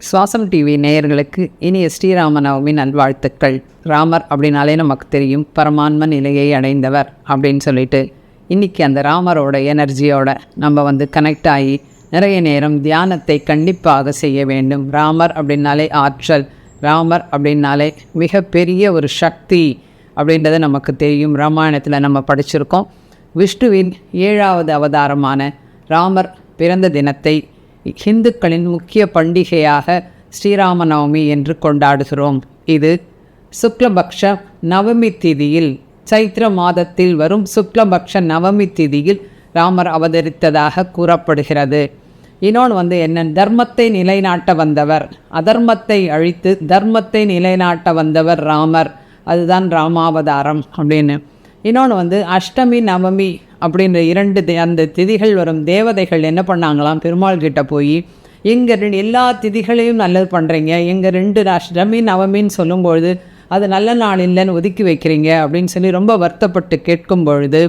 சுவாசம் டிவி நேயர்களுக்கு இனிய ஸ்ரீராம நவமி நல்வாழ்த்துக்கள். ராமர் அப்படின்னாலே நமக்கு தெரியும், பரமான்ம நிலையை அடைந்தவர் அப்படின்னு சொல்லிட்டு இன்றைக்கி அந்த ராமரோட எனர்ஜியோட நம்ம கனெக்ட் ஆகி நிறைய நேரம் தியானத்தை கண்டிப்பாக செய்ய வேண்டும். ராமர் அப்படின்னாலே ஆற்றல், ராமர் அப்படின்னாலே மிகப்பெரிய ஒரு சக்தி அப்படின்றது நமக்கு தெரியும். ராமாயணத்தில் நம்ம படிச்சிருக்கோம். விஷ்ணுவின் 7வது அவதாரமான ராமர் பிறந்த தினத்தை ஹிந்துக்களின் முக்கிய பண்டிகையாக ஸ்ரீராம நவமி என்று கொண்டாடுகிறோம். இது சுக்லபக்ஷ நவமி திதியில், சைத்திர மாதத்தில் வரும் சுக்லபக்ஷ நவமி திதியில் ராமர் அவதரித்ததாக கூறப்படுகிறது. இன்னொன்று என்ன, தர்மத்தை நிலைநாட்ட வந்தவர், அதர்மத்தை அழித்து தர்மத்தை நிலைநாட்ட வந்தவர் ராமர். அதுதான் ராமாவதாரம் அப்படின்னு. இன்னொன்று அஷ்டமி நவமி அப்படின்ற 2 அந்த திதிகள் வரும். தேவதைகள் என்ன பண்ணாங்களாம், பெருமாள் கிட்ட போய் எங்கள் எல்லா திதிகளையும் நல்லது பண்ணுறீங்க, எங்கள் 2 அஷ்டமி நவமின்னு சொல்லும்பொழுது அது நல்ல நாள் இல்லைன்னு ஒதுக்கி வைக்கிறீங்க அப்படின்னு சொல்லி ரொம்ப வருத்தப்பட்டு கேட்கும் பொழுது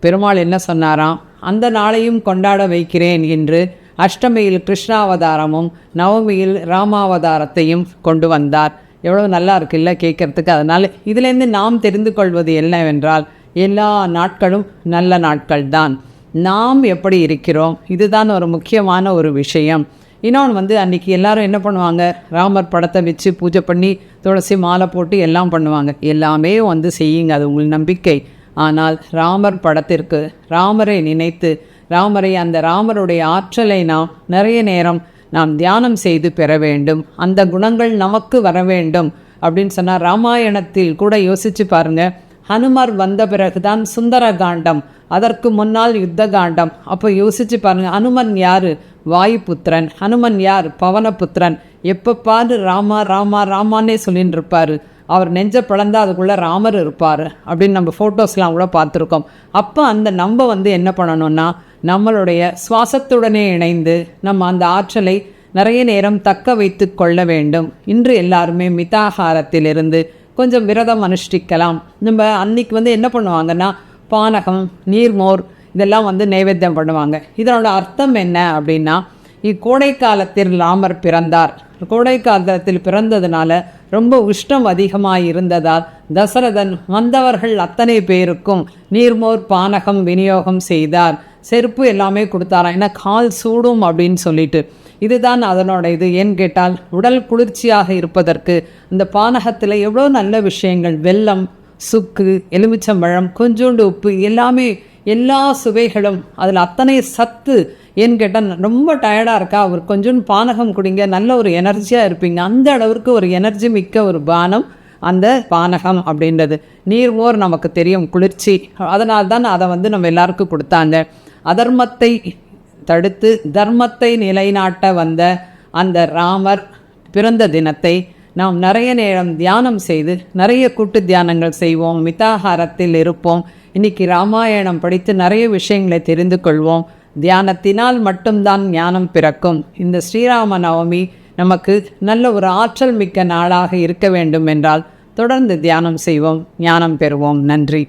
பெருமாள் என்ன சொன்னாராம், அந்த நாளையும் கொண்டாட வைக்கிறேன் என்று அஷ்டமியில் கிருஷ்ணாவதாரமும் நவமியில் ராமாவதாரத்தையும் கொண்டு வந்தார். எவ்வளோ நல்லா இருக்குல்ல கேட்குறதுக்கு. அதனால் இதிலேருந்து நாம் தெரிந்து கொள்வது என்னவென்றால், எல்லா நாட்களும் நல்ல நாட்கள் தான். நாம் எப்படி இருக்கிறோம், இதுதான் ஒரு முக்கியமான ஒரு விஷயம். இன்னொன்று அன்றைக்கி எல்லோரும் என்ன பண்ணுவாங்க, ராமர் படத்தை வச்சு பூஜை பண்ணி துளசி மாலை போட்டு எல்லாம் பண்ணுவாங்க. எல்லாமே செய்யுங்க, அது உங்கள் நம்பிக்கை. ஆனால் ராமர் படத்திற்கு ராமரை நினைத்து அந்த ராமருடைய ஆற்றலை நாம் நிறைய நேரம் நாம் தியானம் செய்து பெற வேண்டும். அந்த குணங்கள் நமக்கு வர வேண்டும் அப்படின்னு சொன்னால், ராமாயணத்தில் கூட யோசித்து பாருங்கள். ஹனுமார் வந்த பிறகுதான் சுந்தர காண்டம், அதற்கு முன்னால் யுத்த காண்டம். அப்போ யோசித்து பாருங்கள், ஹனுமன் யார், வாயுபுத்திரன். ஹனுமன் யார், பவனபுத்திரன். எப்போ பாரு ராமா ராமா ராமானே சொல்லின்னு இருப்பார். அவர் நெஞ்ச பிளந்தா அதுக்குள்ளே ராமர் இருப்பார் அப்படின்னு நம்ம ஃபோட்டோஸ்லாம் கூட பார்த்துருக்கோம். அப்போ அந்த நம்ம என்ன பண்ணணும்னா, நம்மளுடைய சுவாசத்துடனே இணைந்து நம்ம அந்த ஆற்றலை நிறைய நேரம் தக்க வைத்து கொள்ள வேண்டும். இன்று எல்லாருமே மிதாகாரத்திலிருந்து கொஞ்சம் விரதம் அனுஷ்டிக்கலாம். நம்ம அன்றைக்கி என்ன பண்ணுவாங்கன்னா, பானகம், நீர்மோர் இதெல்லாம் நைவேத்தியம் பண்ணுவாங்க. இதனோட அர்த்தம் என்ன அப்படின்னா, இக்கோடை காலத்தில் ராமர் பிறந்தார். கோடை காலத்தில் பிறந்ததுனால ரொம்ப உஷ்ணம் அதிகமாக இருந்ததால் தசரதன் வந்தவர்கள் அத்தனை பேருக்கும் நீர்மோர் பானகம் விநியோகம் செய்தார். செருப்பு எல்லாமே கொடுத்தாராம், ஏன்னா கால் சூடும் அப்படின்னு சொல்லிட்டு. இதுதான் அதனோட இது. ஏன்னு கேட்டால், உடல் குளிர்ச்சியாக இருப்பதற்கு இந்த பானகத்தில் எவ்வளோ நல்ல விஷயங்கள், வெல்லம், சுக்கு, எலுமிச்சம்பழம், கொஞ்சோண்டு உப்பு, எல்லா சுவைகளும் அதில் அத்தனை சத்து. ஏன்னு கேட்டால், ரொம்ப டயர்டாக இருக்கா, அவர் கொஞ்சோண்டு பானகம் குடிங்க, நல்ல ஒரு எனர்ஜியாக இருப்பீங்க. அந்த அளவிற்கு ஒரு எனர்ஜி மிக்க ஒரு பானம் அந்த பானகம் அப்படின்றது. நீர்மோர் நமக்கு தெரியும், குளிர்ச்சி. அதனால்தான் அதை நம்ம எல்லாருக்கும் கொடுத்தாங்க. அதர்மத்தை தடுத்து தர்மத்தை நிலைநாட்ட வந்த அந்த ராமர் பிறந்த தினத்தை நாம் நிறைய நேரம் தியானம் செய்து நிறைய கூட்டு தியானங்கள் செய்வோம், மிதாகாரத்தில் இருப்போம். இன்றைக்கி ராமாயணம் படித்து நிறைய விஷயங்களை தெரிந்து கொள்வோம். தியானத்தினால் மட்டும்தான் ஞானம் பிறக்கும். இந்த ஸ்ரீராம நவமி நமக்கு நல்ல ஒரு ஆற்றல் மிக்க நாளாக இருக்க வேண்டும் என்றால் தொடர்ந்து தியானம் செய்வோம், ஞானம் பெறுவோம். நன்றி.